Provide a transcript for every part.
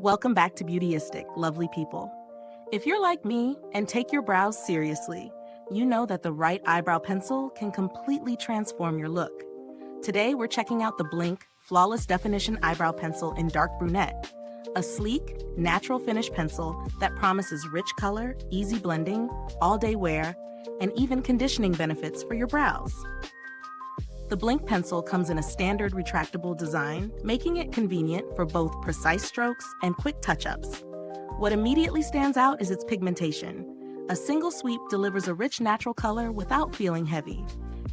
Welcome back to Beautyistic, lovely people. If you're like me and take your brows seriously, you know that the right eyebrow pencil can completely transform your look. Today, we're checking out the blinc Flawless Definition Eyebrow Pencil in Dark Brunette, a sleek, natural finish pencil that promises rich color, easy blending, all-day wear, and even conditioning benefits for your brows. The blinc pencil comes in a standard retractable design, making it convenient for both precise strokes and quick touch-ups. What immediately stands out is its pigmentation. A single sweep delivers a rich natural color without feeling heavy.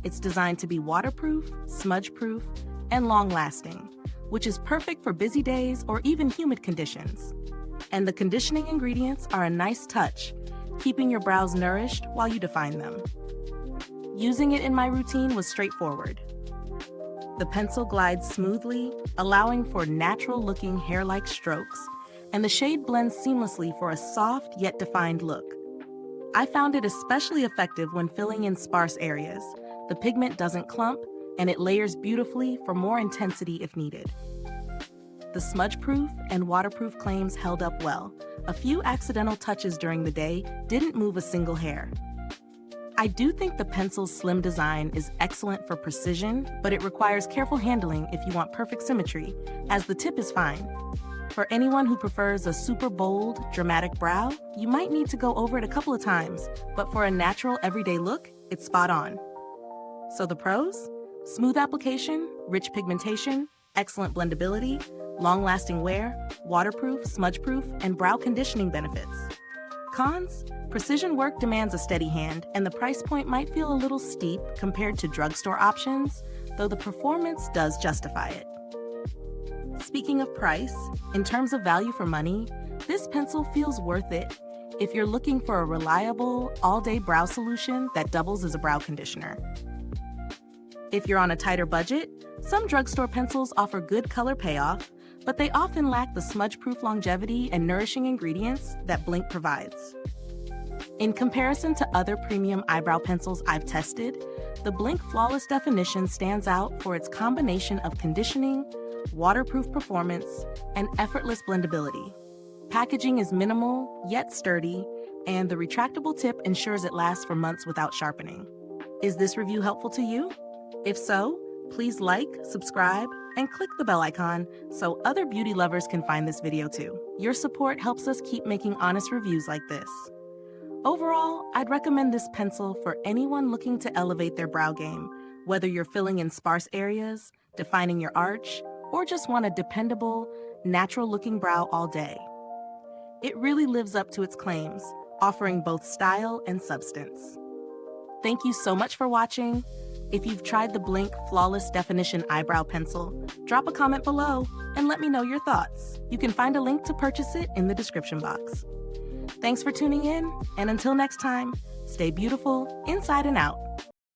It's designed to be waterproof, smudge-proof, and long-lasting, which is perfect for busy days or even humid conditions. And the conditioning ingredients are a nice touch, keeping your brows nourished while you define them. Using it in my routine was straightforward. The pencil glides smoothly, allowing for natural-looking hair-like strokes, and the shade blends seamlessly for a soft yet defined look. I found it especially effective when filling in sparse areas. The pigment doesn't clump, and it layers beautifully for more intensity if needed. The smudge-proof and waterproof claims held up well. A few accidental touches during the day didn't move a single hair. I do think the pencil's slim design is excellent for precision, but it requires careful handling if you want perfect symmetry, as the tip is fine. For anyone who prefers a super bold, dramatic brow, you might need to go over it a couple of times, but for a natural, everyday look, it's spot on. So the pros? Smooth application, rich pigmentation, excellent blendability, long-lasting wear, waterproof, smudge-proof, and brow conditioning benefits. Cons? Precision work demands a steady hand, and the price point might feel a little steep compared to drugstore options, though the performance does justify it. Speaking of price, in terms of value for money, this pencil feels worth it if you're looking for a reliable, all-day brow solution that doubles as a brow conditioner. If you're on a tighter budget, some drugstore pencils offer good color payoff, but they often lack the smudge-proof longevity and nourishing ingredients that blinc provides. In comparison to other premium eyebrow pencils I've tested, the blinc Flawless Definition stands out for its combination of conditioning, waterproof performance, and effortless blendability. Packaging is minimal, yet sturdy, and the retractable tip ensures it lasts for months without sharpening. Is this review helpful to you? If so, please like, subscribe, and click the bell icon so other beauty lovers can find this video too. Your support helps us keep making honest reviews like this. Overall, I'd recommend this pencil for anyone looking to elevate their brow game, whether you're filling in sparse areas, defining your arch, or just want a dependable, natural-looking brow all day. It really lives up to its claims, offering both style and substance. Thank you so much for watching. If you've tried the blinc Flawless Definition Eyebrow Pencil, drop a comment below and let me know your thoughts. You can find a link to purchase it in the description box. Thanks for tuning in, and until next time, stay beautiful inside and out.